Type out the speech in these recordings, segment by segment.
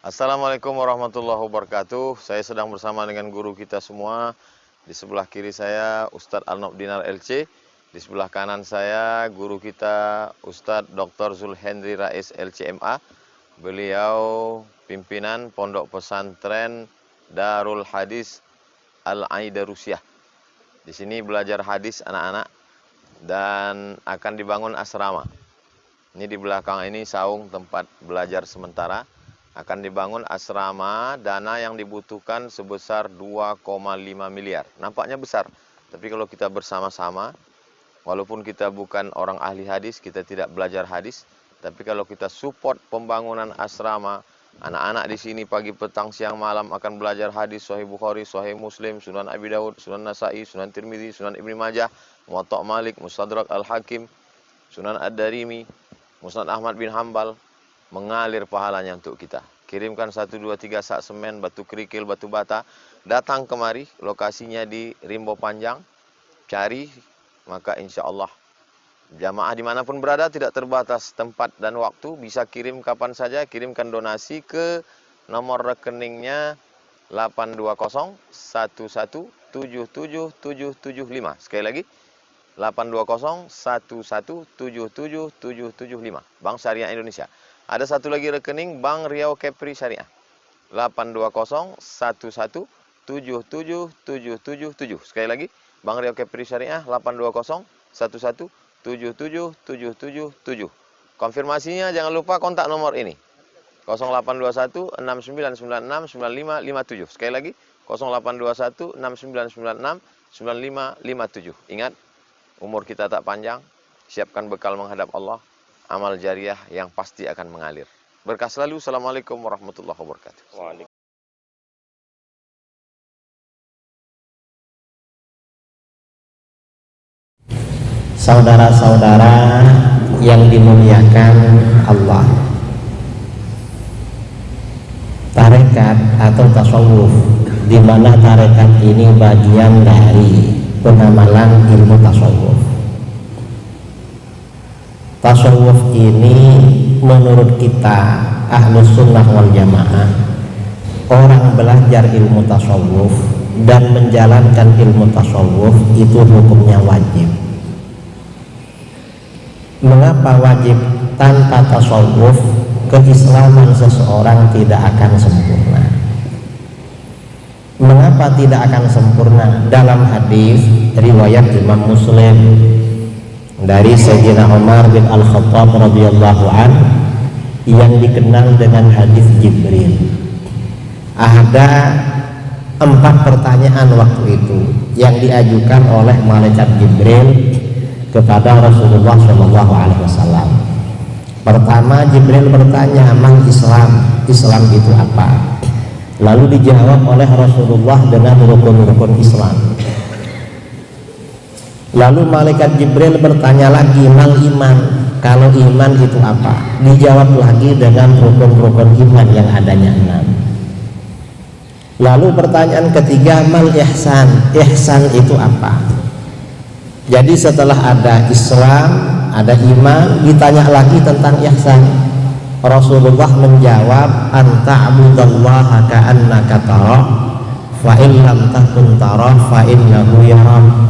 Assalamualaikum warahmatullahi wabarakatuh. Saya sedang bersama dengan guru kita semua. Di sebelah kiri saya Ustadz Al-Nobdinar LC. Di sebelah kanan saya guru kita Ustadz Dr. Zulhendri Rais LCMA. Beliau pimpinan Pondok Pesantren Darul Hadis Al-Aidarusyah. Di sini belajar hadis anak-anak dan akan dibangun asrama. Ini di belakang ini saung tempat belajar sementara. Akan dibangun asrama, dana yang dibutuhkan sebesar 2,5 miliar. Nampaknya besar, tapi kalau kita bersama-sama, walaupun kita bukan orang ahli hadis, kita tidak belajar hadis, tapi kalau kita support pembangunan asrama, anak-anak di sini pagi, petang, siang, malam akan belajar hadis, Sahih Bukhari, Sahih Muslim, Sunan Abi Daud, Sunan Nasai, Sunan Tirmidzi, Sunan Ibnu Majah, Muwatta Malik, Mustadrak Al-Hakim, Sunan Ad-Darimi, Musnad Ahmad bin Hambal, mengalir pahalanya untuk kita. Kirimkan 1, 2, 3 sak semen, batu kerikil, batu bata. Datang kemari, lokasinya di Rimbo Panjang. Cari, maka insya Allah jamaah dimanapun berada tidak terbatas tempat dan waktu. Bisa kirim kapan saja, kirimkan donasi ke nomor rekeningnya 82011777775. Sekali lagi, 82011777775. Bank Syariah Indonesia. Ada satu lagi rekening Bank Riau Kepri Syariah. 82011777777. Sekali lagi, Bank Riau Kepri Syariah 82011777777. Konfirmasinya jangan lupa kontak nomor ini. 082169969557. Sekali lagi, 082169969557. Ingat, umur kita tak panjang, siapkan bekal menghadap Allah. Amal jariah yang pasti akan mengalir. Berkah selalu. Assalamualaikum warahmatullahi wabarakatuh. Saudara-saudara yang dimuliakan Allah, tarekat atau tasawuf, di mana tarekat ini bagian dari penamalan ilmu tasawuf. Tasawuf ini menurut kita Ahlus Sunnah wal Jamaah, orang belajar ilmu tasawuf dan menjalankan ilmu tasawuf itu hukumnya wajib. Mengapa wajib? Tanpa tasawuf keislaman seseorang tidak akan sempurna. Mengapa tidak akan sempurna? Dalam hadis riwayat Imam Muslim dari Sayyidina Umar bin Al-Khattab radhiyallahu an, yang dikenal dengan hadis Jibril. Ada 4 pertanyaan waktu itu yang diajukan oleh malaikat Jibril kepada Rasulullah SAW. Pertama, Jibril bertanya, "Man Islam? Islam itu apa?" Lalu dijawab oleh Rasulullah dengan rukun-rukun Islam. Lalu malaikat Jibril bertanya lagi, "Mal iman? Kalau iman itu apa?" Dijawab lagi dengan rukun-rukun iman yang adanya 6. Lalu pertanyaan ketiga, "Mal ihsan? Ihsan itu apa?" Jadi setelah ada Islam, ada iman, ditanya lagi tentang ihsan. Rasulullah menjawab, "Anta abudallaha ka'annaka tarah, fa in lam takun tarah fa innahu yarak."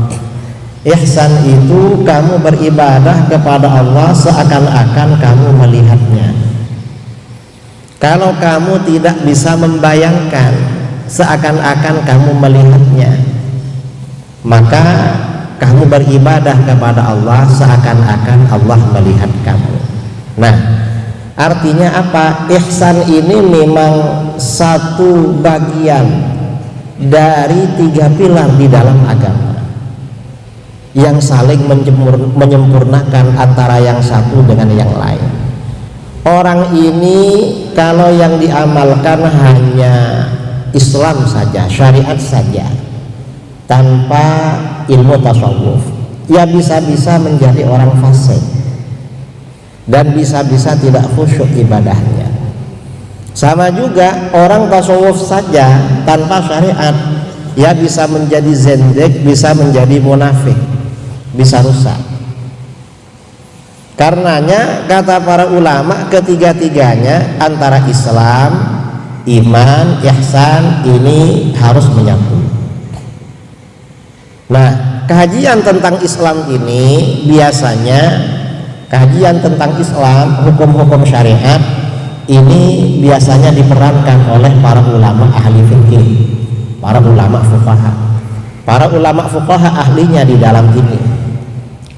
Ihsan itu kamu beribadah kepada Allah seakan-akan kamu melihatnya. Kalau kamu tidak bisa membayangkan seakan-akan kamu melihatnya, maka kamu beribadah kepada Allah seakan-akan Allah melihat kamu. Nah, artinya apa? Ihsan ini memang satu bagian dari 3 pilar di dalam agama yang saling menyempurnakan antara yang satu dengan yang lain. Orang ini kalau yang diamalkan hanya Islam saja, syariat saja, tanpa ilmu tasawuf, ya bisa-bisa menjadi orang fasik dan bisa-bisa tidak khusyuk ibadahnya. Sama juga orang tasawuf saja tanpa syariat, ya bisa menjadi zindik, bisa menjadi munafik, bisa rusak. Karenanya kata para ulama, ketiga-tiganya antara Islam, iman, ihsan ini harus menyatu. Nah, kajian tentang Islam ini biasanya kajian tentang Islam, hukum-hukum syariat ini biasanya diperankan oleh para ulama ahli fikih, para ulama fuqaha. Para ulama fuqaha ahlinya di dalam ini,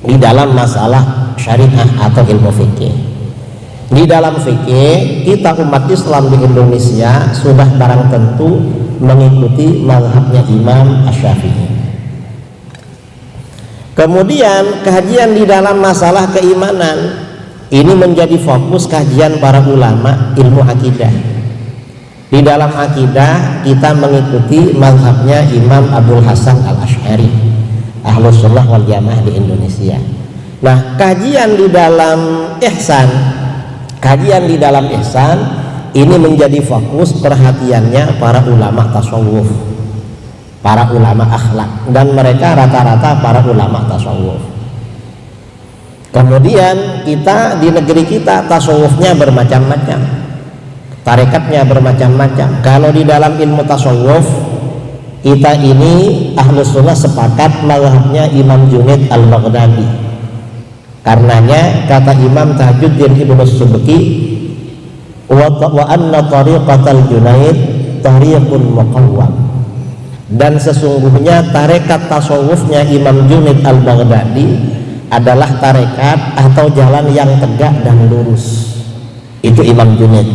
di dalam masalah syariah atau ilmu fikih. Di dalam fikih, kita umat Islam di Indonesia sudah barang tentu mengikuti mazhabnya Imam Asy-Syafi'i. Kemudian kajian di dalam masalah keimanan ini menjadi fokus kajian para ulama ilmu akidah. Di dalam akidah kita mengikuti mazhabnya Imam Abdul Hasan Al-Asy'ari, Ahlus Sunnah wal Jamaah di Indonesia. Nah, kajian di dalam ihsan ini menjadi fokus perhatiannya para ulama tasawuf, para ulama akhlak, dan mereka rata-rata para ulama tasawuf. Kemudian kita di negeri kita tasawufnya bermacam-macam, tarekatnya bermacam-macam. Kalau di dalam ilmu tasawuf kita ini Ahlus Sunnah sepakat mazhabnya Imam Junaid Al-Baghdadi. Karenanya kata Imam Tajuddin Ibnu Subki, wa anna tariqatal Junaid tariqun muqawwam, dan sesungguhnya tarekat tasawufnya Imam Junaid Al-Baghdadi adalah tarekat atau jalan yang tegak dan lurus. Itu Imam Junaid.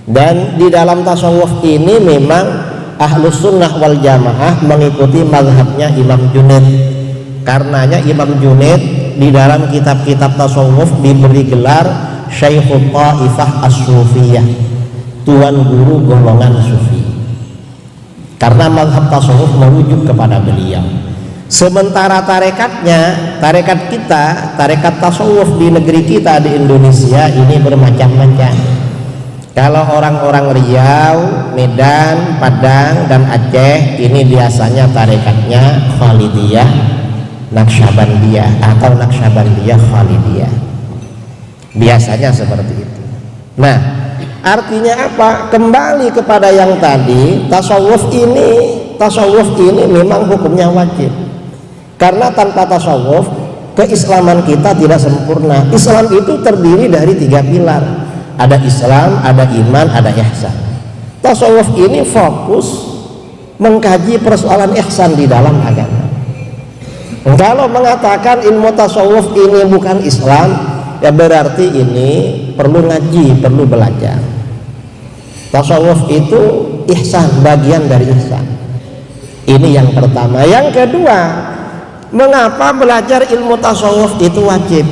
Dan di dalam tasawuf ini memang Ahlus Sunnah wal Jamaah mengikuti mazhabnya Imam Junaid. Karenanya Imam Junaid di dalam kitab-kitab tasawuf diberi gelar Syekhul Taifah As-Sufiyah, tuan guru golongan sufi, karena mazhab tasawuf merujuk kepada beliau. Sementara tarekat kita, tarekat tasawuf di negeri kita di Indonesia ini bermacam-macam. Kalau orang-orang Riau, Medan, Padang, dan Aceh ini biasanya tarekatnya Khalidiyah, Naqsyabandiyah atau Naqsyabandiyah Khalidiyah. Biasanya seperti itu. Nah, artinya apa? Kembali kepada yang tadi, tasawuf ini memang hukumnya wajib. Karena tanpa tasawuf keislaman kita tidak sempurna. Islam itu terdiri dari 3 pilar. Ada Islam, ada iman, ada ihsan. Tasawuf ini fokus mengkaji persoalan ihsan di dalam agama. Kalau mengatakan ilmu tasawuf ini bukan Islam, ya berarti ini perlu ngaji, perlu belajar. Tasawuf itu ihsan, bagian dari ihsan. Ini yang pertama. Yang kedua, mengapa belajar ilmu tasawuf itu wajib?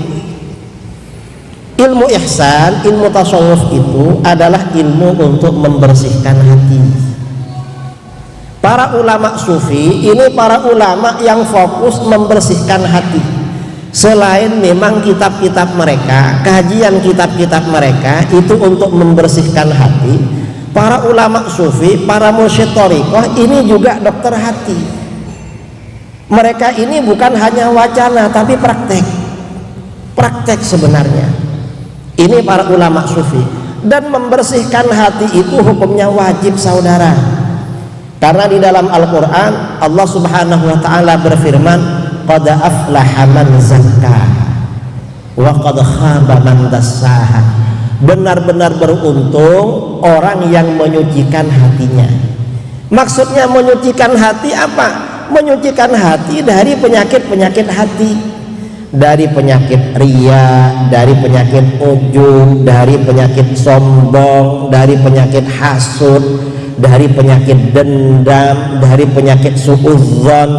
Ilmu ihsan, ilmu tasawuf itu adalah ilmu untuk membersihkan hati. Para ulama sufi ini para ulama yang fokus membersihkan hati. Selain memang kitab-kitab mereka, kajian kitab-kitab mereka itu untuk membersihkan hati, para ulama sufi, para mursyid thariqah ini juga dokter hati. Mereka ini bukan hanya wacana tapi praktek sebenarnya. Ini para ulama sufi. Dan membersihkan hati itu hukumnya wajib, saudara. Karena di dalam Al-Quran Allah Subhanahu wa ta'ala berfirman, qad aflaha man zakkaha wa qad khaba man dassaha. Benar-benar beruntung orang yang menyucikan hatinya. Maksudnya menyucikan hati apa? Menyucikan hati dari penyakit-penyakit hati, dari penyakit riya, dari penyakit ujub, dari penyakit sombong, dari penyakit hasud, dari penyakit dendam, dari penyakit suudzon.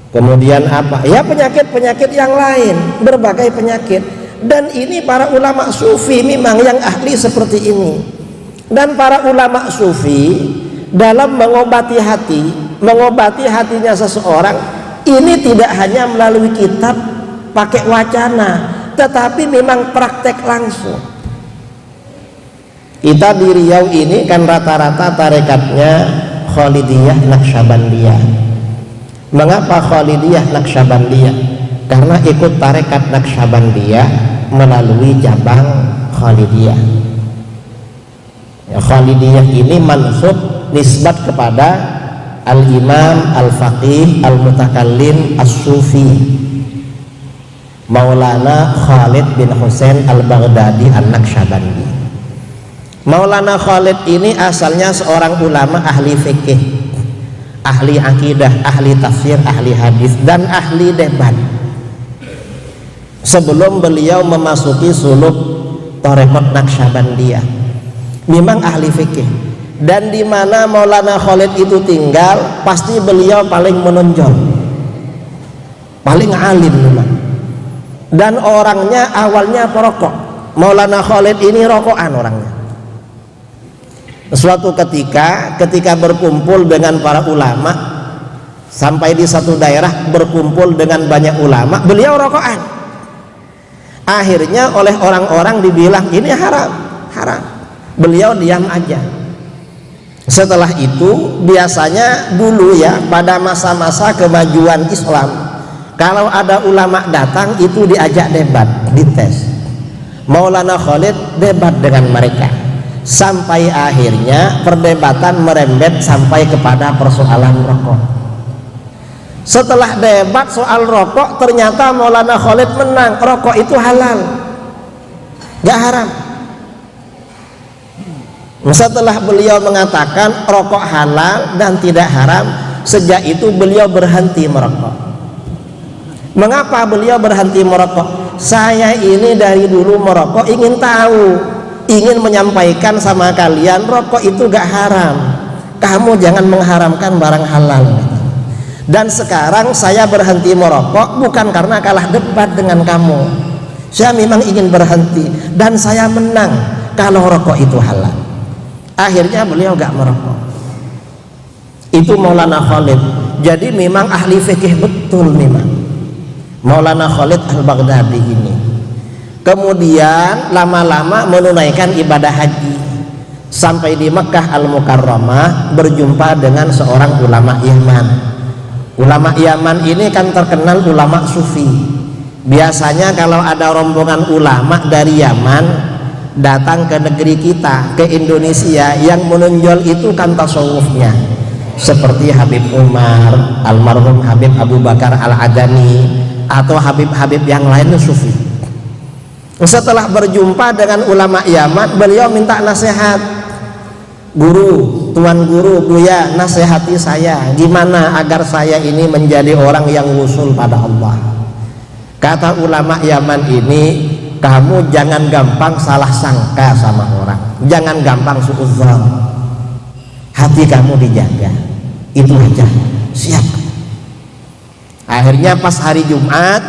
Kemudian apa? Ya penyakit-penyakit yang lain, berbagai penyakit. Dan ini para ulama sufi memang yang ahli seperti ini. Dan para ulama sufi dalam mengobati hatinya seseorang ini tidak hanya melalui kitab pakai wacana, tetapi memang praktek langsung. Kita di Riau ini kan rata-rata tarekatnya Khalidiyah Naqsyabandiyah. Mengapa Khalidiyah Naqsyabandiyah? Karena ikut tarekat Naqsyabandiyah melalui cabang Khalidiyah. Ya, Khalidiyah ini mansub nisbat kepada al-imam al-faqih al-mutakallim as-sufi Maulana Khalid bin Husain al-Baghdadi an-Naqsyabandi. Maulana Khalid ini asalnya seorang ulama ahli fikih, ahli akidah, ahli tafsir, ahli hadis, dan ahli debat. Sebelum beliau memasuki suluk Thariqat Naqsyabandiyah, memang ahli fikih. Dan di mana Maulana Khalid itu tinggal, pasti beliau paling menonjol, paling alim memang. Dan orangnya awalnya perokok. Maulana Khalid ini rokokan orangnya. Suatu ketika berkumpul dengan para ulama, sampai di satu daerah berkumpul dengan banyak ulama, beliau rokokan. Akhirnya oleh orang-orang dibilang ini haram. Beliau diam aja. Setelah itu biasanya dulu ya, pada masa-masa kemajuan Islam, kalau ada ulama datang itu diajak debat, dites. Maulana Khalid debat dengan mereka, sampai akhirnya perdebatan merembet sampai kepada persoalan rokok. Setelah debat soal rokok, ternyata Maulana Khalid menang. Rokok itu halal, gak haram. Setelah beliau mengatakan rokok halal dan tidak haram, sejak itu beliau berhenti merokok. Mengapa beliau berhenti merokok? Saya ini dari dulu merokok, ingin tahu, ingin menyampaikan sama kalian, rokok itu gak haram. Kamu jangan mengharamkan barang halal. Dan sekarang saya berhenti merokok bukan karena kalah debat dengan kamu. Saya memang ingin berhenti dan saya menang kalau rokok itu halal. Akhirnya beliau gak merokok. Itu Maulana Khalid. Jadi memang ahli fikih betul memang Maulana Khalid al-Baghdadi ini. Kemudian lama-lama menunaikan ibadah haji. Sampai di Mekah al-Mukarramah berjumpa dengan seorang ulama Yaman. Ulama Yaman ini kan terkenal ulama sufi. Biasanya kalau ada rombongan ulama dari Yaman datang ke negeri kita, ke Indonesia, yang menonjol itu kan tasawufnya, seperti Habib Umar, almarhum Habib Abu Bakar Al-Adani, atau Habib-Habib yang lain sufi. Setelah berjumpa dengan ulama Yaman, beliau minta nasihat. Guru, tuan guru, Buya, nasihati saya gimana agar saya ini menjadi orang yang wusul pada Allah. Kata ulama Yaman ini, kamu jangan gampang salah sangka sama orang, jangan gampang suudzon, hati kamu dijaga, itu aja. Siap. Akhirnya pas hari Jumat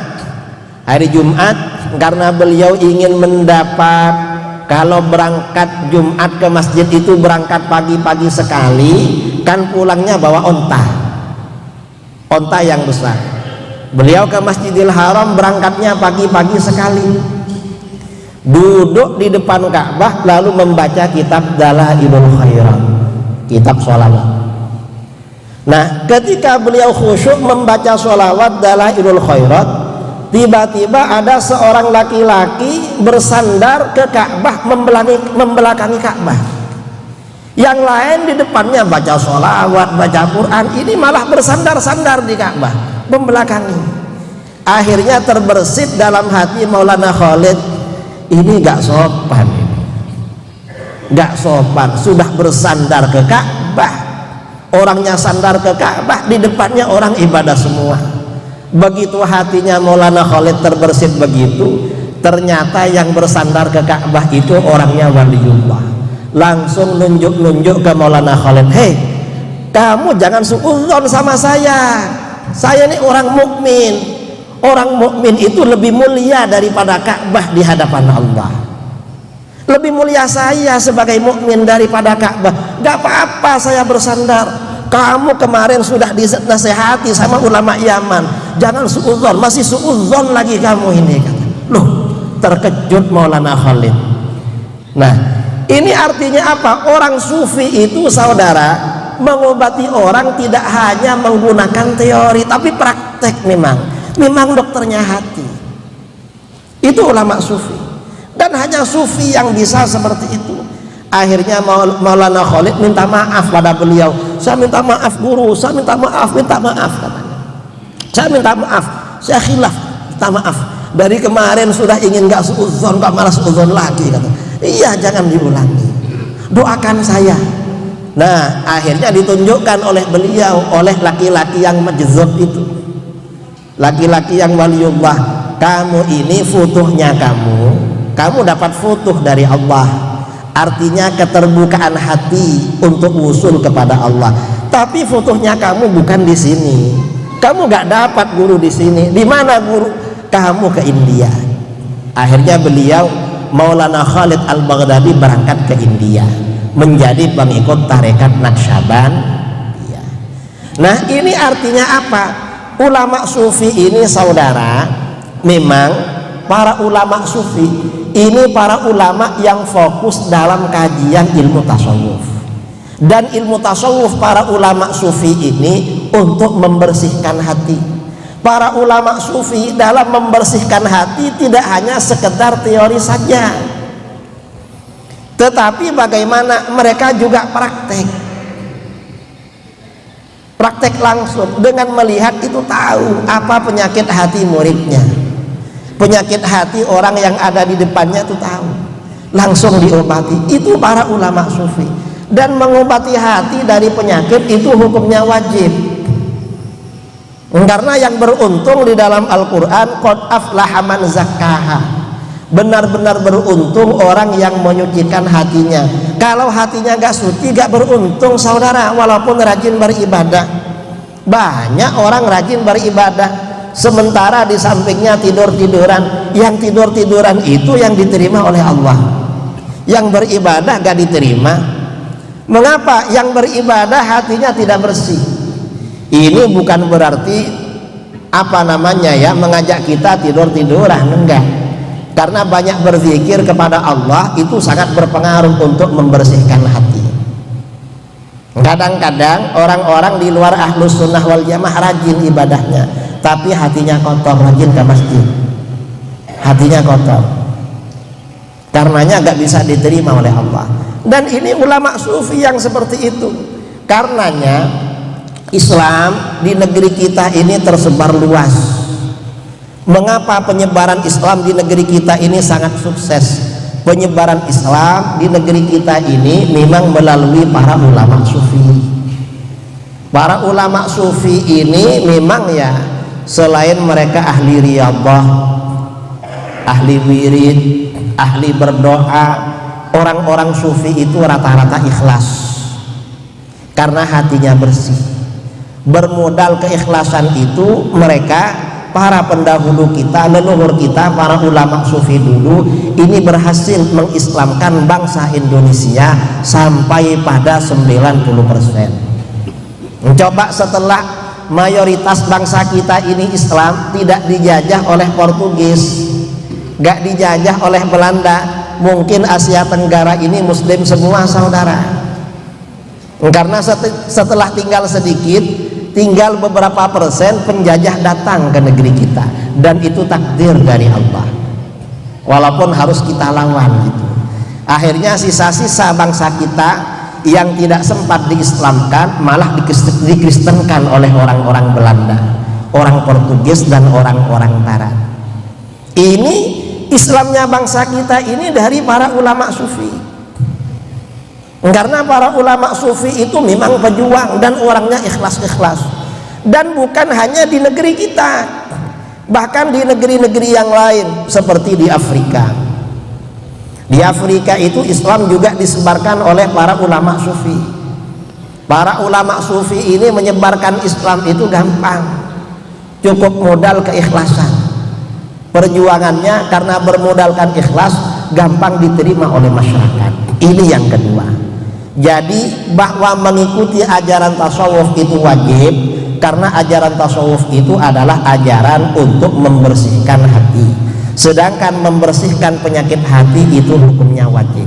karena beliau ingin mendapat, kalau berangkat Jumat ke masjid itu berangkat pagi-pagi sekali, kan pulangnya bawa onta yang besar. Beliau ke Masjidil Haram berangkatnya pagi-pagi sekali, duduk di depan Ka'bah lalu membaca kitab Dalailul Khairat, kitab sholawat. Nah, ketika beliau khusyuk membaca sholawat Dalailul Khairat, tiba-tiba ada seorang laki-laki bersandar ke Ka'bah, membelakangi Ka'bah. Yang lain di depannya baca sholawat, baca Quran, ini malah bersandar-sandar di Ka'bah, membelakangi. Akhirnya terbersit dalam hati Maulana Khalid, ini gak sopan, sudah bersandar ke Ka'bah, orangnya sandar ke Ka'bah, di depannya orang ibadah semua. Begitu hatinya Maulana Khalid terbersit begitu, ternyata yang bersandar ke Ka'bah itu orangnya waliullah. Langsung nunjuk-nunjuk ke Maulana Khalid, hei, kamu jangan suudzon sama saya ini orang mukmin. Orang mukmin itu lebih mulia daripada Ka'bah di hadapan Allah. Lebih mulia saya sebagai mukmin daripada Ka'bah. Gak apa-apa saya bersandar. Kamu kemarin sudah dinasehati sama ulama Yaman, jangan suudzon, masih suudzon lagi kamu ini, kata. Loh, terkejut Maulana Khalid. Nah, ini artinya apa? Orang sufi itu, saudara, mengobati orang tidak hanya menggunakan teori, tapi praktek. Memang dokternya hati. Itu ulama sufi. Dan hanya sufi yang bisa seperti itu. Akhirnya Maulana Khalid minta maaf pada beliau. Saya minta maaf guru, saya minta maaf katanya. Saya minta maaf, saya khilaf, minta maaf. Dari kemarin sudah ingin gak suudzon, kok malah suudzon lagi kata. Iya, jangan diulangi. Doakan saya. Nah, akhirnya ditunjukkan oleh beliau, oleh laki-laki yang majzub itu. Laki-laki yang waliullah, kamu ini futuhnya kamu dapat futuh dari Allah. Artinya keterbukaan hati untuk usul kepada Allah. Tapi futuhnya kamu bukan di sini. Kamu gak dapat guru di sini. Di mana guru? Kamu ke India. Akhirnya beliau Maulana Khalid Al-Baghdadi berangkat ke India menjadi pengikut tarekat Naqsyabandiyah. Nah, ini artinya apa? Ulama sufi ini saudara, memang para ulama sufi ini para ulama yang fokus dalam kajian ilmu tasawuf. Dan ilmu tasawuf para ulama sufi ini untuk membersihkan hati. Para ulama sufi dalam membersihkan hati tidak hanya sekedar teori saja, tetapi bagaimana mereka juga praktek langsung, dengan melihat itu tahu apa penyakit hati muridnya. Penyakit hati orang yang ada di depannya itu tahu, langsung diobati. Itu para ulama sufi. Dan mengobati hati dari penyakit itu hukumnya wajib. Karena yang beruntung di dalam Al-Quran, qad aflaha man zakkaha, benar-benar beruntung orang yang menyucikan hatinya. Kalau hatinya gak suci, gak beruntung saudara, walaupun rajin beribadah. Banyak orang rajin beribadah, sementara di sampingnya tidur-tiduran. Yang tidur-tiduran itu yang diterima oleh Allah, yang beribadah gak diterima. Mengapa? Yang beribadah hatinya tidak bersih. Ini bukan berarti mengajak kita tidur-tiduran, enggak. Karena banyak berzikir kepada Allah itu sangat berpengaruh untuk membersihkan hati. Kadang-kadang orang-orang di luar ahlus sunnah wal jamaah rajin ibadahnya, tapi hatinya kotor, rajin ke masjid, hatinya kotor, karenanya gak bisa diterima oleh Allah. Dan ini ulama sufi yang seperti itu. Karenanya Islam di negeri kita ini tersebar luas. Mengapa penyebaran Islam di negeri kita ini sangat sukses? Penyebaran Islam di negeri kita ini memang melalui para ulama sufi. Para ulama sufi ini memang ya, selain mereka ahli riyadhah, ahli wirid, ahli berdoa, orang-orang sufi itu rata-rata ikhlas karena hatinya bersih. Bermodal keikhlasan itu mereka, para pendahulu kita, leluhur kita, para ulama sufi dulu ini berhasil mengislamkan bangsa Indonesia sampai pada 90%. Coba setelah mayoritas bangsa kita ini Islam, tidak dijajah oleh Portugis, gak dijajah oleh Belanda, mungkin Asia Tenggara ini muslim semua saudara. Karena setelah tinggal sedikit, tinggal beberapa persen, penjajah datang ke negeri kita, dan itu takdir dari Allah, walaupun harus kita lawan gitu. Akhirnya sisa-sisa bangsa kita yang tidak sempat diislamkan malah dikristenkan oleh orang-orang Belanda, orang Portugis dan orang-orang Barat. Ini Islamnya bangsa kita ini dari para ulama sufi. Karena para ulama sufi itu memang pejuang dan orangnya ikhlas-ikhlas. Dan bukan hanya di negeri kita, bahkan di negeri-negeri yang lain seperti di Afrika. Di Afrika itu Islam juga disebarkan oleh para ulama sufi. Para ulama sufi ini menyebarkan Islam itu gampang, cukup modal keikhlasan. Perjuangannya karena bermodalkan ikhlas gampang diterima oleh masyarakat. Ini yang kedua. Jadi bahwa mengikuti ajaran tasawuf itu wajib, karena ajaran tasawuf itu adalah ajaran untuk membersihkan hati. Sedangkan membersihkan penyakit hati itu hukumnya wajib.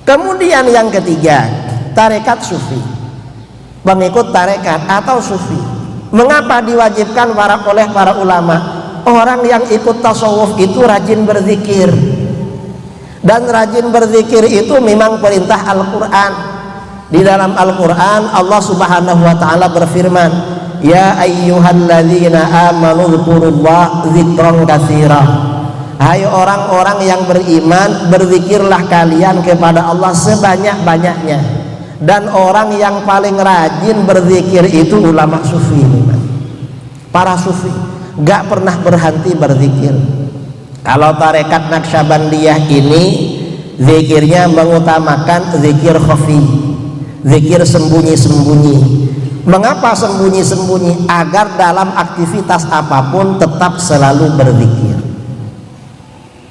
Kemudian yang ketiga, tarekat sufi. Pengikut tarekat atau sufi. Mengapa diwajibkan oleh para ulama? Orang yang ikut tasawuf itu rajin berzikir. Dan rajin berzikir itu memang perintah Al-Quran. Di dalam Al-Quran Allah subhanahu wa ta'ala berfirman, ya ayyuhalladzina amanu dzkurullaha dzikran katsira. Hai orang-orang yang beriman, berzikirlah kalian kepada Allah sebanyak-banyaknya. Dan orang yang paling rajin berzikir itu ulama sufi, para sufi gak pernah berhenti berzikir. Kalau tarekat Naqsyabandiyah ini zikirnya mengutamakan zikir khafi, zikir sembunyi-sembunyi. Mengapa sembunyi-sembunyi? Agar dalam aktivitas apapun tetap selalu berzikir.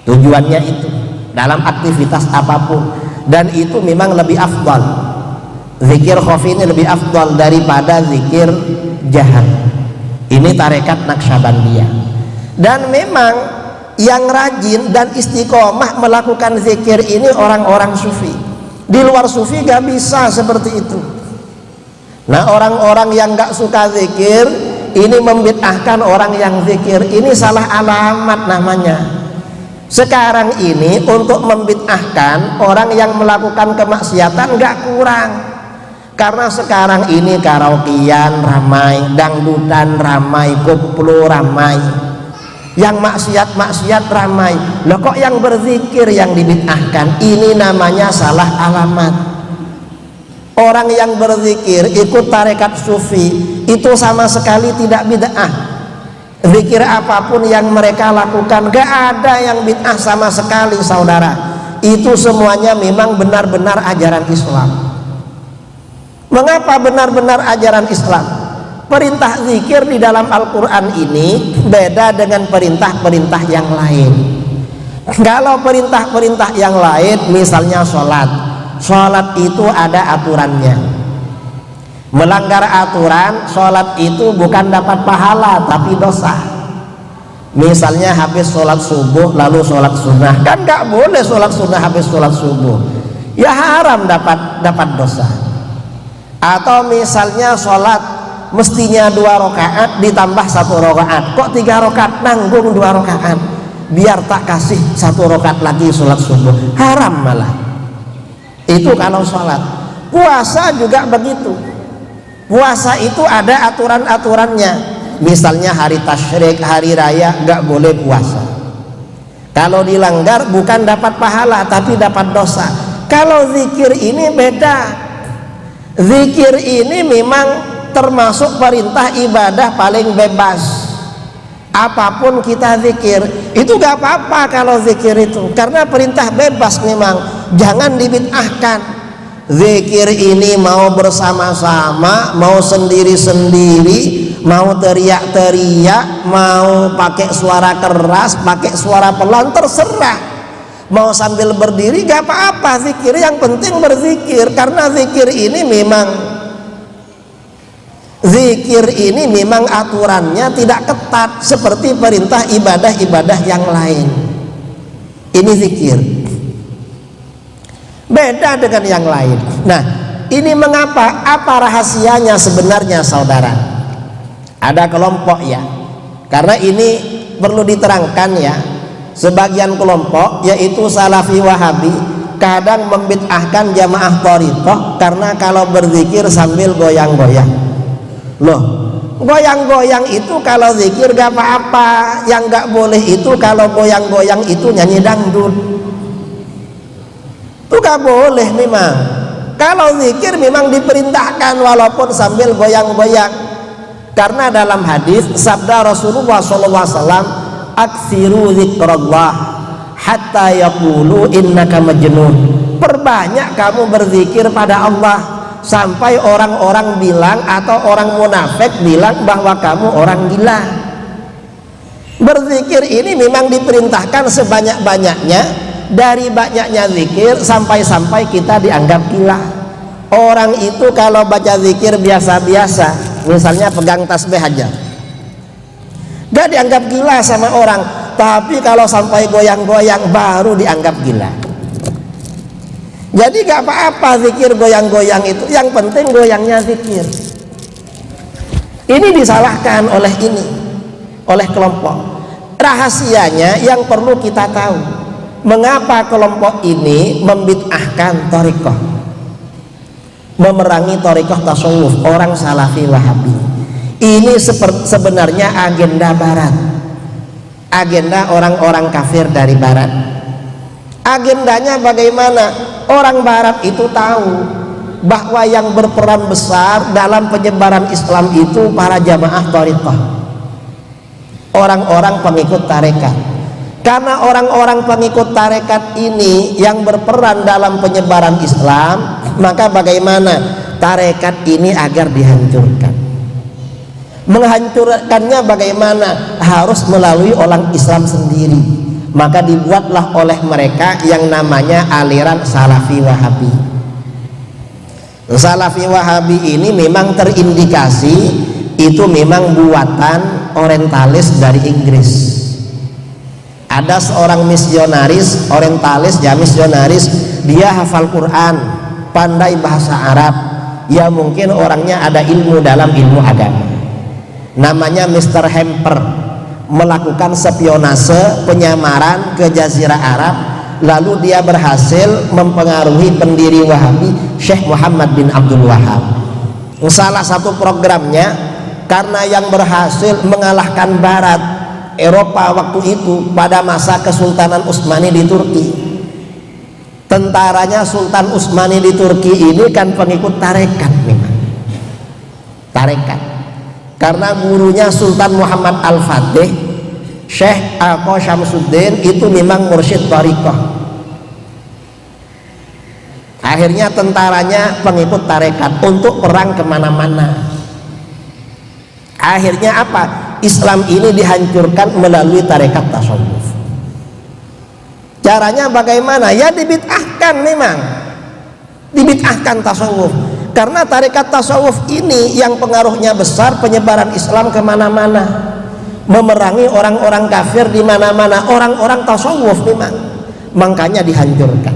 Tujuannya itu, dalam aktivitas apapun. Dan itu memang lebih afdal. Zikir khafi ini lebih afdal daripada zikir jahar. Ini tarekat Naqsyabandiyah. Dan memang yang rajin dan istiqomah melakukan zikir ini orang-orang sufi. Di luar sufi gak bisa seperti itu. Nah, orang-orang yang gak suka zikir ini membid'ahkan orang yang zikir. Ini salah alamat namanya. Sekarang ini untuk membid'ahkan orang yang melakukan kemaksiatan gak kurang. Karena sekarang ini karaokean ramai, dangdutan ramai, koplo ramai, yang maksiat-maksiat ramai. Loh, kok yang berzikir yang dibid'ahkan? Ini namanya salah alamat. Orang yang berzikir ikut tarekat sufi itu sama sekali tidak bid'ah. Zikir apapun yang mereka lakukan gak ada yang bid'ah sama sekali, saudara. Itu semuanya memang benar-benar ajaran Islam. Mengapa benar-benar ajaran Islam? Perintah zikir di dalam Al-Quran ini beda dengan perintah-perintah yang lain. Kalau perintah-perintah yang lain, misalnya sholat itu ada aturannya. Melanggar aturan sholat itu bukan dapat pahala tapi dosa. Misalnya habis sholat subuh lalu sholat sunnah, kan gak boleh sholat sunnah habis sholat subuh, ya haram, dapat dosa. Atau misalnya sholat mestinya 2 rakaat ditambah 1 rakaat, kok 3 rakaat, nanggung 2 rakaat, biar tak kasih 1 rakaat lagi sholat subuh, haram malah. Itu kalau sholat. Puasa juga begitu. Puasa itu ada aturan-aturannya. Misalnya hari tasyrik, hari raya gak boleh puasa. Kalau dilanggar bukan dapat pahala tapi dapat dosa. Kalau zikir ini beda. Zikir ini memang termasuk perintah ibadah paling bebas. Apapun kita zikir, itu gak apa-apa kalau zikir itu, karena perintah bebas memang. Jangan dibid'ahkan. Zikir ini mau bersama-sama, mau sendiri-sendiri, mau teriak-teriak, mau pakai suara keras, pakai suara pelan, terserah. Mau sambil berdiri gak apa-apa zikir, yang penting berzikir. Karena zikir ini memang aturannya tidak ketat seperti perintah ibadah-ibadah yang lain. Ini zikir beda dengan yang lain. Nah, ini mengapa? Apa rahasianya sebenarnya, saudara? Ada kelompok ya, karena ini perlu diterangkan ya. Sebagian kelompok yaitu Salafi Wahabi kadang membid'ahkan jamaah thariqah karena kalau berzikir sambil goyang-goyang. Loh, goyang-goyang itu kalau zikir gak apa-apa. Yang gak boleh itu kalau goyang-goyang itu nyanyi dangdut. Itu gak boleh memang. Kalau zikir memang diperintahkan walaupun sambil goyang-goyang. Karena dalam hadis sabda Rasulullah SAW, aksiru zikrullah hatta yaqulu innaka majnun. Perbanyak kamu berzikir pada Allah sampai orang-orang bilang atau orang munafik bilang bahwa kamu orang gila. Berzikir ini memang diperintahkan sebanyak-banyaknya. Dari banyaknya zikir sampai-sampai kita dianggap gila. Orang itu kalau baca zikir biasa-biasa, misalnya pegang tasbih aja, gak dianggap gila sama orang. Tapi kalau sampai goyang-goyang baru dianggap gila. Jadi gak apa-apa zikir goyang-goyang itu, yang penting goyangnya zikir. Ini disalahkan oleh kelompok. Rahasianya yang perlu kita tahu, Mengapa kelompok ini membid'ahkan thariqah, memerangi thariqah tasawuf orang salafi wahabi? Ini sebenarnya agenda barat, agenda orang-orang kafir dari barat. Agendanya bagaimana? Orang barat itu tahu bahwa yang berperan besar dalam penyebaran Islam itu para jamaah thariqah, orang-orang pengikut tarekat. Karena orang-orang pengikut tarekat ini yang berperan dalam penyebaran Islam, maka bagaimana tarekat ini agar dihancurkan? Menghancurkannya bagaimana? Harus melalui orang Islam sendiri. Maka dibuatlah oleh mereka yang namanya aliran Salafi Wahabi. Salafi Wahabi ini memang terindikasi itu memang buatan orientalis dari Inggris. Ada seorang misionaris orientalis, ya misionaris, dia hafal Quran, pandai bahasa Arab, ya mungkin orangnya ada ilmu dalam ilmu agama. Namanya Mr. Hamper, melakukan spionase penyamaran ke Jazirah Arab, lalu dia berhasil mempengaruhi pendiri Wahabi Syekh Muhammad bin Abdul Wahab. Salah satu programnya, karena yang berhasil mengalahkan Barat, Eropa waktu itu pada masa Kesultanan Utsmani di Turki. Tentaranya Sultan Utsmani di Turki ini kan pengikut tarekat memang. Tarekat. Karena gurunya Sultan Muhammad Al-Fatih, Syekh Aqo Syamsuddin itu memang mursyid thariqah. Akhirnya tentaranya pengikut tarekat untuk perang kemana-mana. Akhirnya apa? Islam ini dihancurkan melalui tarekat tasawuf. Caranya bagaimana? Ya dibid'ahkan memang. Dibid'ahkan tasawuf. Karena tarekat tasawuf ini yang pengaruhnya besar, penyebaran Islam kemana-mana, memerangi orang-orang kafir di mana-mana, orang-orang tasawuf memang. Makanya dihancurkan.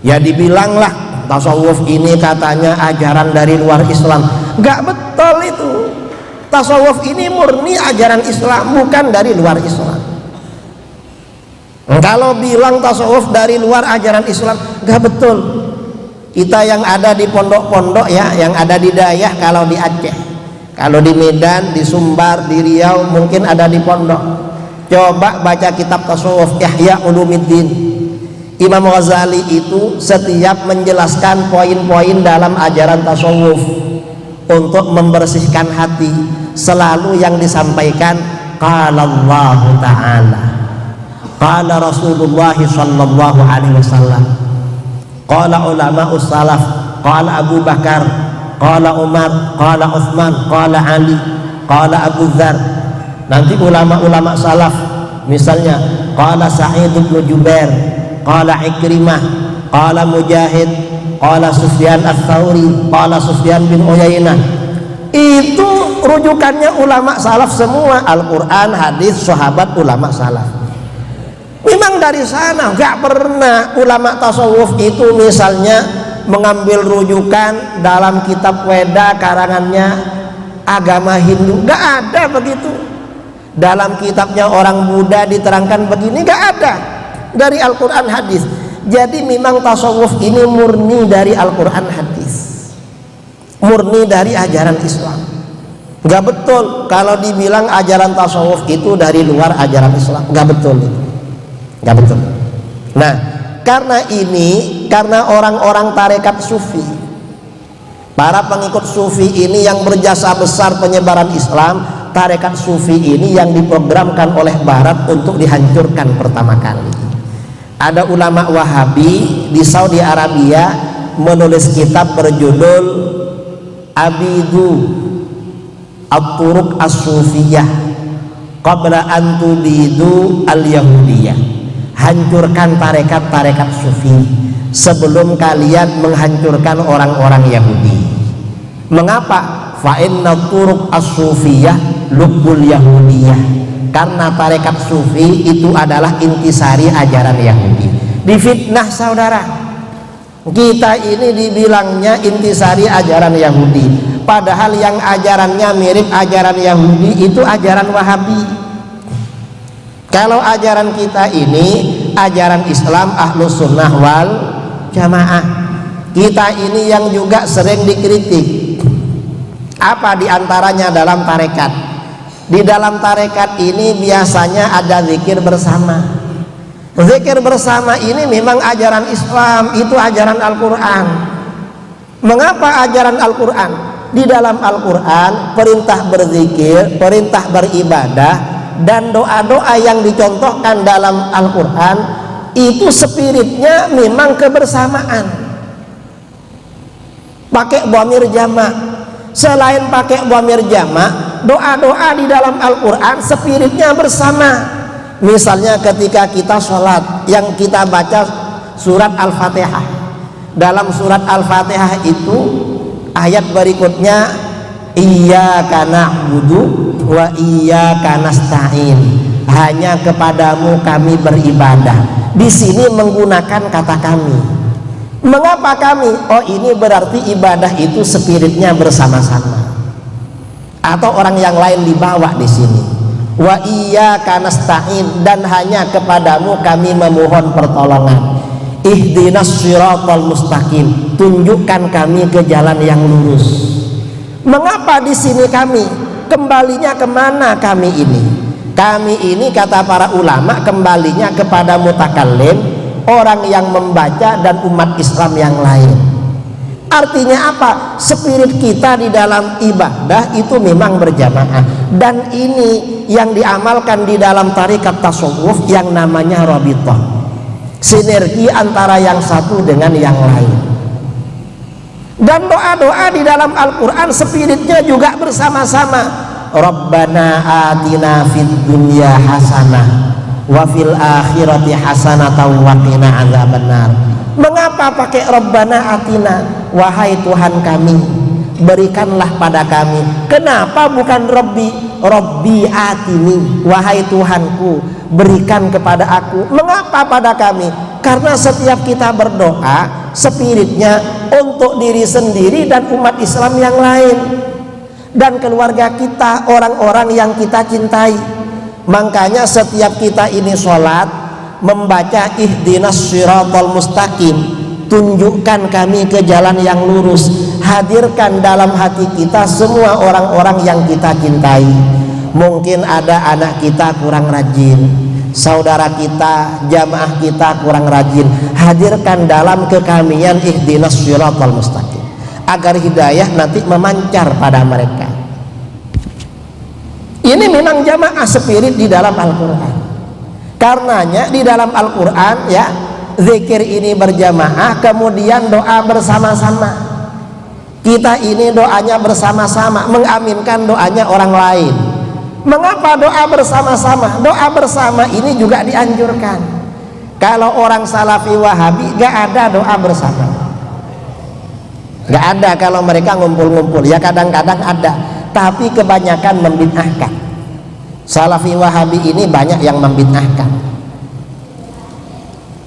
Ya dibilanglah tasawuf ini katanya ajaran dari luar Islam. Gak betul itu. Tasawuf ini murni ajaran Islam, bukan dari luar Islam. Kalau bilang tasawuf dari luar ajaran Islam, gak betul. Kita yang ada di pondok-pondok ya, yang ada di Dayah, kalau di Aceh, kalau di Medan, di Sumbar, di Riau, mungkin ada di pondok. Coba baca kitab tasawuf Ihya Ulumuddin. Imam Ghazali itu setiap menjelaskan poin-poin dalam ajaran tasawuf untuk membersihkan hati, selalu yang disampaikan qala Allah Ta'ala, qala Rasulullah sallallahu alaihi wasallam, qala ulama salaf, qala Abu Bakar, qala Umar, qala Utsman, qala Ali, qala Abu Dzar. Nanti ulama-ulama salaf misalnya qala Sa'id bin Jubair, qala Ikrimah, qala Mujahid, qala Sufyan Ats-Tsauri, qala Sufyan bin Uyainah. Itu rujukannya ulama salaf semua, Al-Quran, hadis, sahabat, ulama salaf. Memang dari sana. Gak pernah ulama tasawuf itu misalnya mengambil rujukan dalam kitab Weda karangannya agama Hindu. Gak ada begitu. Dalam kitabnya orang Buddha diterangkan begini, gak ada dari Al-Quran, hadis. Jadi memang tasawuf ini murni dari Al-Quran, hadis, murni dari ajaran Islam. Gak betul kalau dibilang ajaran tasawuf itu dari luar ajaran Islam. Gak betul itu. Gak betul. Nah, karena ini, karena orang-orang tarekat sufi, para pengikut sufi ini yang berjasa besar penyebaran Islam, tarekat sufi ini yang diprogramkan oleh Barat untuk dihancurkan pertama kali. Ada ulama Wahabi di Saudi Arabia menulis kitab berjudul Abidu At-Turuq As-Sufiyah Qabla an tubidu al-Yahudiyah. Hancurkan tarekat-tarekat sufi sebelum kalian menghancurkan orang-orang Yahudi. Mengapa? Fa inna turuq as-sufiyah lubbul yahudiyah. Karena tarekat sufi itu adalah intisari ajaran Yahudi. Difitnah saudara. Kita ini dibilangnya intisari ajaran Yahudi, padahal yang ajarannya mirip ajaran Yahudi itu ajaran Wahabi. Kalau ajaran kita ini ajaran Islam Ahlus Sunnah wal Jamaah. Kita ini yang juga sering dikritik. Apa diantaranya dalam tarekat? Di dalam tarekat ini biasanya ada zikir bersama. Zikir bersama ini memang ajaran Islam, itu ajaran Al-Quran. Mengapa ajaran Al-Quran? Di dalam Al-Quran perintah berzikir, perintah beribadah, dan doa-doa yang dicontohkan dalam Al-Quran itu spiritnya memang kebersamaan. Pakai dhamir jamak. Selain pakai dhamir jamak, doa-doa di dalam Al-Quran spiritnya bersama. Misalnya ketika kita sholat, yang kita baca surat Al-Fatihah. Dalam surat Al-Fatihah itu ayat berikutnya, iyyaka na'budu wa iyyaka nasta'in, hanya kepadamu kami beribadah. Di sini menggunakan kata kami. Mengapa kami? Oh, ini berarti ibadah itu spiritnya bersama-sama. Atau orang yang lain dibawa di sini. Wa iyyaka nasta'in, dan hanya kepadamu kami memohon pertolongan. Ihdinas shiratal mustaqim, tunjukkan kami ke jalan yang lurus. Mengapa di sini kami? Kembalinya kemana kami ini? Kami ini kata para ulama kembalinya kepada mutakallim, orang yang membaca, dan umat Islam yang lain. Artinya apa? Spirit kita di dalam ibadah itu memang berjamaah, dan ini yang diamalkan di dalam tarekat tasawuf yang namanya rabithah, sinergi antara yang satu dengan yang lain. Dan doa-doa di dalam Al-Quran spiritnya juga bersama-sama. Rabbana atina fid dunya hasanah wa fil akhirati hasanatan wa qina adzabannar. Mengapa pakai Rabbana atina? Wahai Tuhan kami, berikanlah pada kami. Kenapa bukan Rabbi atini? Wahai Tuhanku, berikan kepada aku. Mengapa pada kami? Karena setiap kita berdoa spiritnya untuk diri sendiri dan umat Islam yang lain, dan keluarga kita, orang-orang yang kita cintai. Makanya setiap kita ini sholat membaca ihdinas shiratal mustaqim, tunjukkan kami ke jalan yang lurus. Hadirkan dalam hati kita semua orang-orang yang kita cintai. Mungkin ada anak kita kurang rajin, saudara kita, jamaah kita kurang rajin. Hadirkan dalam kekamian ihdinas shiratal mustaqim, agar hidayah nanti memancar pada mereka. Ini memang jamaah spirit di dalam Al-Quran. Karenanya di dalam Al-Quran ya, zikir ini berjamaah, kemudian doa bersama-sama. Kita ini doanya bersama-sama, mengaminkan doanya orang lain. Mengapa doa bersama-sama? Doa bersama ini juga dianjurkan. Kalau orang Salafi Wahabi gak ada doa bersama, gak ada. Kalau mereka ngumpul-ngumpul ya kadang-kadang ada, tapi kebanyakan membid'ahkan. Salafi Wahabi ini banyak yang membid'ahkan.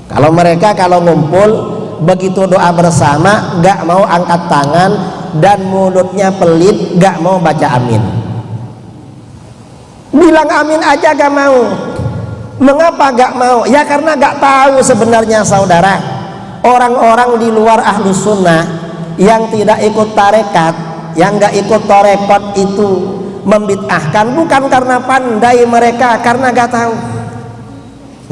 Kalau mereka kalau ngumpul begitu doa bersama gak mau angkat tangan, dan mulutnya pelit, gak mau baca amin. Bilang amin aja gak mau. Mengapa gak mau? Ya karena gak tahu sebenarnya saudara, orang-orang di luar Ahlus Sunnah yang tidak ikut tarekat, yang gak ikut tarekat itu membid'ahkan bukan karena pandai mereka, karena gak tahu.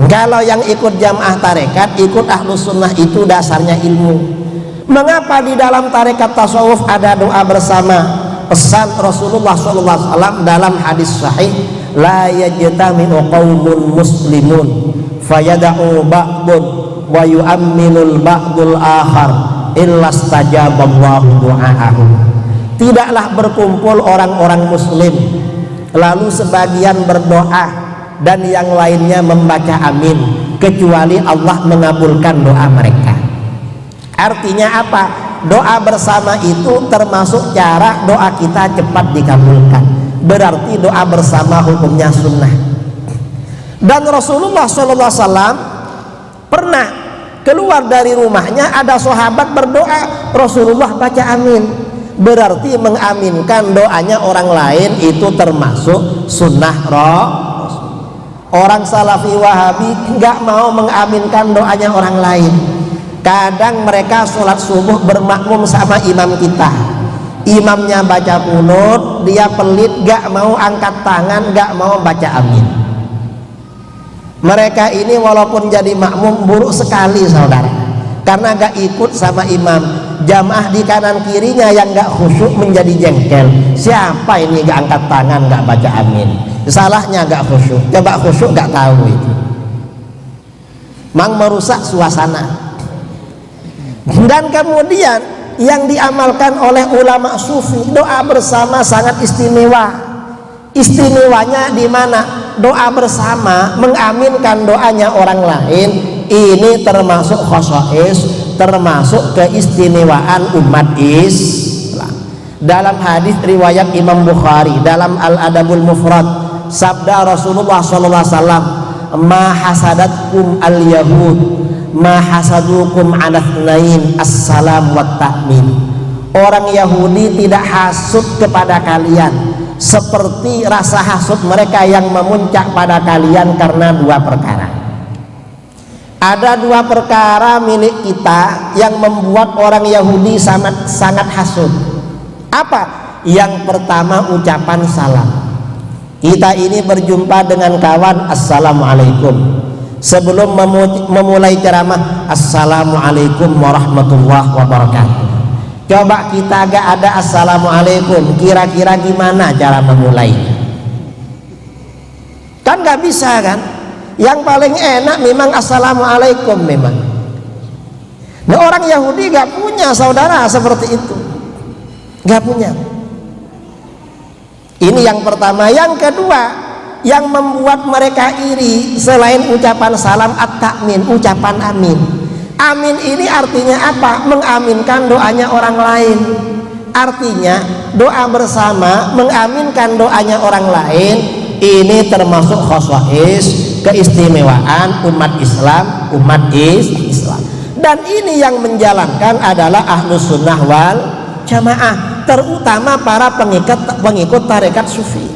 Kalau yang ikut jamaah tarekat, ikut Ahlus Sunnah itu dasarnya ilmu. Mengapa di dalam tarekat tasawuf ada doa bersama? Pesan Rasulullah SAW dalam hadis sahih, la yajtami'u qaumun muslimun fayada'u ba'dun wa yu'amminul ba'dul akhar illa stajaballahu du'a'ahum. Tidaklah berkumpul orang-orang muslim lalu sebagian berdoa dan yang lainnya membaca amin, kecuali Allah mengabulkan doa mereka. Artinya apa? Doa bersama itu termasuk cara doa kita cepat dikabulkan. Berarti doa bersama hukumnya sunnah. Dan Rasulullah SAW pernah keluar dari rumahnya, ada sahabat berdoa, Rasulullah baca amin. Berarti mengaminkan doanya orang lain itu termasuk sunnah Rasul. Orang Salafi Wahabi nggak mau mengaminkan doanya orang lain. Kadang mereka sholat subuh bermakmum sama imam kita, imamnya baca kunut, dia pelit, gak mau angkat tangan, gak mau baca amin. Mereka ini walaupun jadi makmum buruk sekali saudara, karena gak ikut sama imam. Jamaah di kanan kirinya yang gak khusyuk menjadi jengkel. Siapa ini gak angkat tangan, gak baca amin? Salahnya gak khusyuk. Coba khusyuk gak tahu itu, mang merusak suasana. Dan kemudian yang diamalkan oleh ulama sufi, doa bersama sangat istimewa. Istimewanya di mana? Doa bersama mengaminkan doanya orang lain, ini termasuk khosois, termasuk keistimewaan umat Islam. Dalam hadis riwayat Imam Bukhari dalam Al-Adabul Mufrad, sabda Rasulullah SAW, ma hasadatkum al-yahud ma hasadukum ala tsnain assalam wa ta'min. Orang Yahudi tidak hasud kepada kalian seperti rasa hasud mereka yang memuncak pada kalian karena dua perkara. Ada dua perkara milik kita yang membuat orang Yahudi sangat hasud. Apa? Yang pertama ucapan salam. Kita ini berjumpa dengan kawan, assalamualaikum. Sebelum memulai ceramah, assalamualaikum warahmatullahi wabarakatuh. Coba kita gak ada assalamualaikum, kira-kira gimana cara memulainya? Kan gak bisa kan? Yang paling enak memang assalamualaikum memang. Nah, orang Yahudi gak punya saudara seperti itu, gak punya. Ini yang pertama. Yang kedua, yang membuat mereka iri selain ucapan salam, at-ta'min, ucapan amin. Amin ini artinya apa? Mengaminkan doanya orang lain. Artinya doa bersama mengaminkan doanya orang lain, ini termasuk khoswais, keistimewaan umat Islam, Islam. Dan ini yang menjalankan adalah ahlus sunnah wal jamaah, terutama para pengikut tarekat sufi.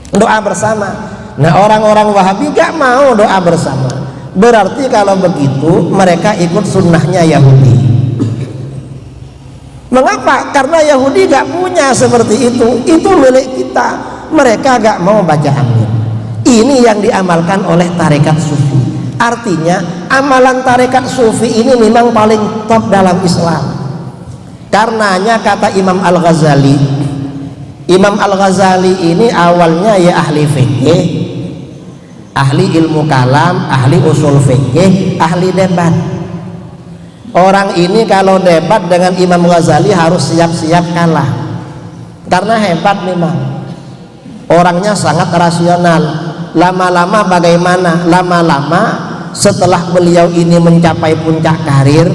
Doa bersama. Nah, orang-orang Wahabi gak mau doa bersama. Berarti kalau begitu mereka ikut sunnahnya Yahudi. Mengapa? Karena Yahudi gak punya seperti itu. Itu milik kita. Mereka gak mau baca amin. Ini yang diamalkan oleh tarekat sufi. Artinya amalan tarekat sufi ini memang paling top dalam Islam. Karenanya kata Imam Al-Ghazali, Imam Al-Ghazali ini awalnya ya ahli fikih, ahli ilmu kalam, ahli usul fikih, ahli debat. Orang ini kalau debat dengan Imam Ghazali harus siap-siap kalah, karena hebat memang. Orangnya sangat rasional. Lama-lama bagaimana? Lama-lama setelah beliau ini mencapai puncak karir,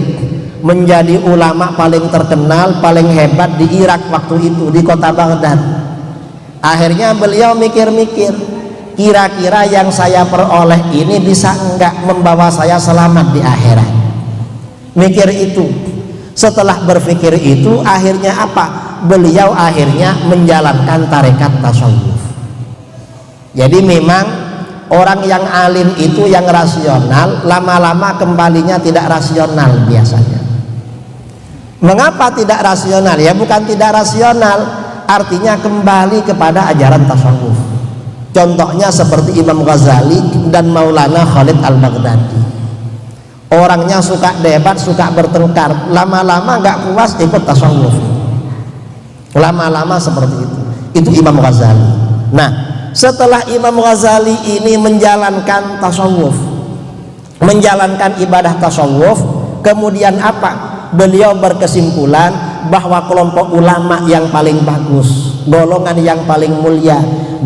menjadi ulama paling terkenal, paling hebat di Irak waktu itu, di kota Baghdad. Akhirnya beliau mikir-mikir, kira-kira yang saya peroleh ini bisa enggak membawa saya selamat di akhirat. Mikir itu. Setelah berpikir itu, akhirnya apa? Beliau akhirnya menjalankan tarekat tasawuf. Jadi memang orang yang alim itu yang rasional, lama-lama kembalinya tidak rasional biasanya. Mengapa tidak rasional? Ya bukan tidak rasional, artinya kembali kepada ajaran tasawuf. Contohnya seperti Imam Ghazali dan Maulana Khalid Al-Baghdadi. Orangnya suka debat, suka bertengkar, lama-lama gak puas ikut tasawuf. Lama-lama seperti itu. Itu Imam Ghazali. Nah, setelah Imam Ghazali ini menjalankan tasawuf, menjalankan ibadah tasawuf, kemudian apa? Beliau berkesimpulan bahwa kelompok ulama yang paling bagus, golongan yang paling mulia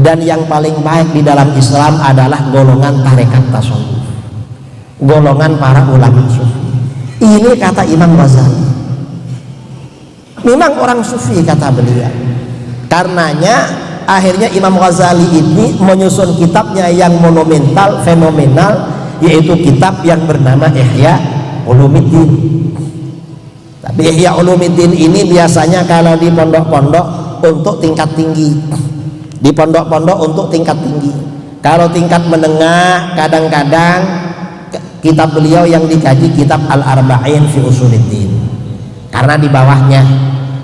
dan yang paling baik di dalam Islam adalah golongan tarekat tasawuf, golongan para ulama sufi. Ini kata Imam Ghazali. Memang orang sufi kata beliau. Karenanya akhirnya Imam Ghazali ini menyusun kitabnya yang monumental, fenomenal, yaitu kitab yang bernama Ihya Ulumuddin. Tapi Ihya Ulumuddin ini biasanya kalau di pondok-pondok untuk tingkat tinggi, di pondok-pondok untuk tingkat tinggi. Kalau tingkat menengah kadang-kadang kitab beliau yang dikaji kitab Al-Arba'in fi Usuluddin karena di bawahnya,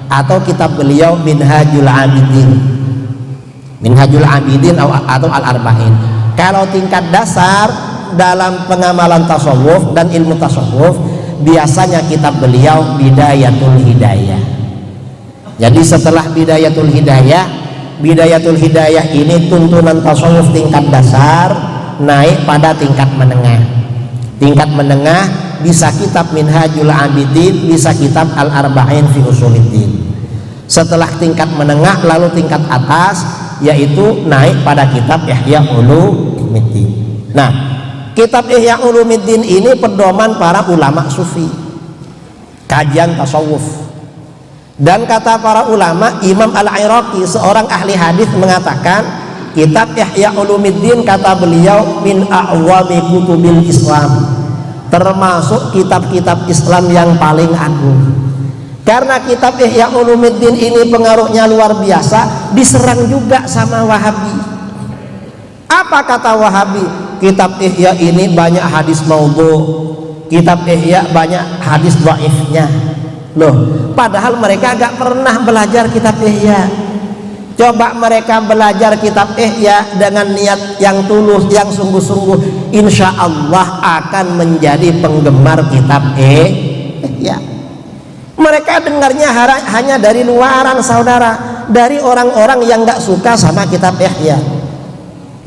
atau kitab beliau Minhajul Abidin atau Al-Arba'in. Kalau tingkat dasar dalam pengamalan tasawuf dan ilmu tasawuf biasanya kitab beliau Bidayatul Hidayah. Jadi setelah Bidayatul Hidayah ini tuntunan tasawuf tingkat dasar naik pada tingkat menengah. Tingkat menengah bisa kitab Minhajul Abidin, bisa kitab Al-Arba'in fi Usuluddin. Setelah tingkat menengah lalu tingkat atas yaitu naik pada kitab Ihya Ulumuddin. Nah, kitab Ihya Ulumuddin ini pedoman para ulama sufi, kajian tasawuf. Dan kata para ulama, Imam Al-Iraqi seorang ahli hadis mengatakan kitab Ihya Ulumuddin kata beliau min a'wami kutubil Islam, termasuk kitab-kitab Islam yang paling agung. Karena kitab Ihya Ulumuddin ini pengaruhnya luar biasa, diserang juga sama Wahabi. Apa kata Wahabi? Kitab Ihya ini banyak hadis maudhu, kitab Ihya banyak hadis dhaifnya. Loh, padahal mereka gak pernah belajar kitab Ihya. Coba mereka belajar kitab Ihya dengan niat yang tulus, yang sungguh-sungguh, insya Allah akan menjadi penggemar kitab Ihya. Mereka dengarnya hanya dari luaran, saudara, dari orang-orang yang gak suka sama kitab Ihya.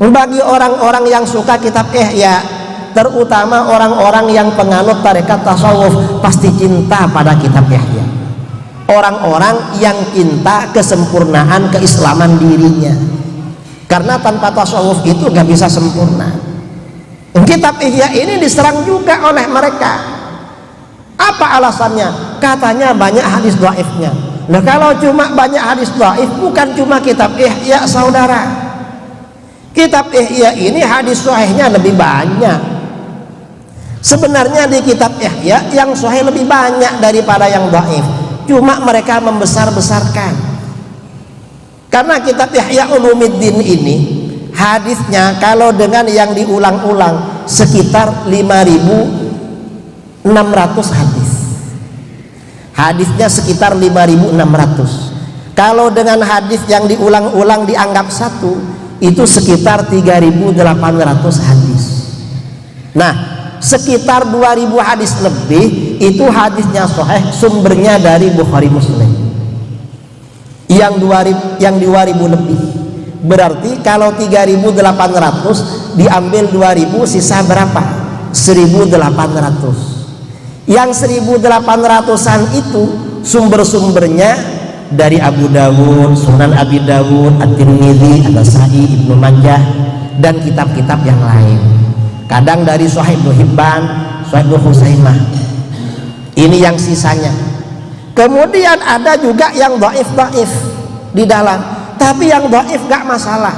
Bagi orang-orang yang suka kitab Ihya, terutama orang-orang yang penganut tarekat tasawuf, pasti cinta pada kitab Ihya. Orang-orang yang cinta kesempurnaan keislaman dirinya, karena tanpa tasawuf itu gak bisa sempurna. Kitab Ihya ini diserang juga oleh mereka. Apa alasannya? Katanya banyak hadis dhaifnya. Nah, kalau cuma banyak hadis dhaif, bukan cuma kitab Ihya, saudara. Kitab Ihya ini hadis sahihnya lebih banyak. Sebenarnya di kitab Ihya yang sahih lebih banyak daripada yang dhaif, cuma mereka membesar-besarkan. Karena kitab Ihya Ulumuddin ini hadisnya kalau dengan yang diulang-ulang sekitar 5.600 hadis. Hadisnya sekitar 5.600. Kalau dengan hadis yang diulang-ulang dianggap satu, itu sekitar 3.800 hadis. Nah, sekitar 2.000 hadis lebih itu hadisnya sahih, sumbernya dari Bukhari Muslim. Yang 2.000 lebih. Berarti kalau 3.800 diambil 2.000, sisa berapa? 1.800. Yang 1.800-an itu sumber-sumbernya dari Abu Dawud, Sunan Abi Dawud, At-Tirmidzi, An-Nasa'i, Ibnu Majah, dan kitab-kitab yang lain. Kadang dari Sahih Ibnu Hibban, Sahih Ibnu Khuzaimah. Ini yang sisanya. Kemudian ada juga yang dhaif di dalam, tapi yang dhaif gak masalah.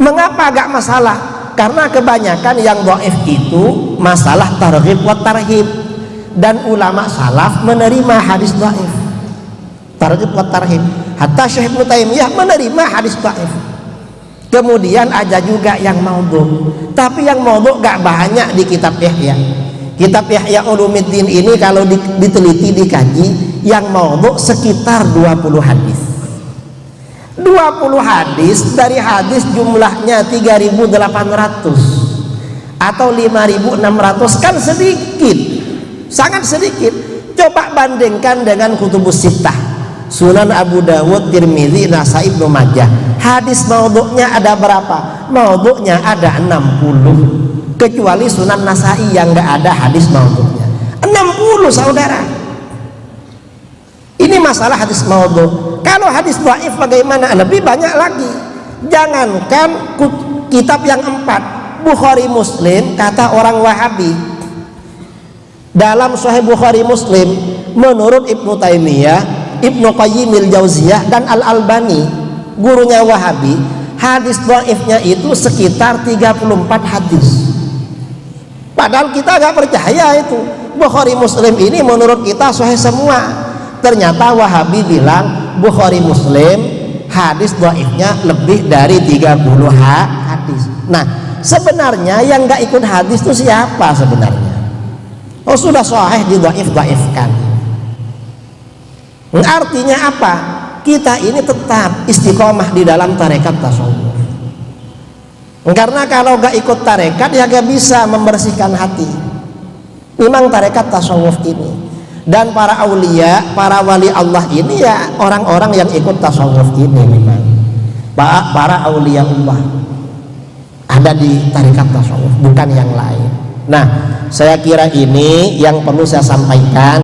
Mengapa gak masalah? Karena kebanyakan yang dhaif itu masalah targhib wa tarhib, dan ulama salaf menerima hadis dhaif, targhib wa tarhib. Hatta Syekh Ibnu Taimiyah menerima hadis dhaif. Kemudian ada juga yang maudhu, tapi yang maudhu gak banyak di kitab Ihya. Kitab Ihya Ulumuddin ini kalau diteliti, dikaji, yang maudhu sekitar 20 hadis. 20 hadis, dari hadis jumlahnya 3.800 atau 5.600, kan sedikit, sangat sedikit. Coba bandingkan dengan kutubus sittah, Sunan Abu Dawud, Tirmidzi, Nasa'i, Ibnu Majah. Hadis maudhu'nya ada berapa? Maudhu'nya ada 60, kecuali Sunan Nasa'i yang gak ada hadis maudhu'nya. 60, saudara. Ini masalah hadis maudhu'. Kalau hadis dhaif bagaimana? Lebih banyak lagi. Jangankan kitab yang 4, Bukhari Muslim, kata orang Wahabi, dalam Sahih Bukhari Muslim menurut Ibnu Taimiyah, Ibnu Qayyim al-Jauziyah, dan Al-Albani, gurunya Wahabi, hadis dhaifnya itu sekitar 34 hadis. Padahal kita gak percaya itu. Bukhari Muslim ini menurut kita sahih semua. Ternyata Wahabi bilang Bukhari Muslim hadis dhaifnya lebih dari 30 hadis. Nah, sebenarnya yang nggak ikut hadis itu siapa sebenarnya? Oh, sudah sahih dhaifkan. Artinya apa? Kita ini tetap istiqomah di dalam tarekat tasawuf. Karena kalau nggak ikut tarekat ya nggak bisa membersihkan hati. Memang tarekat tasawuf ini. Dan para aulia, para wali Allah ini ya orang-orang yang ikut tasawuf ini memang. Para aulia Allah ada di tarekat tasawuf, bukan yang lain. Nah, saya kira ini yang perlu saya sampaikan.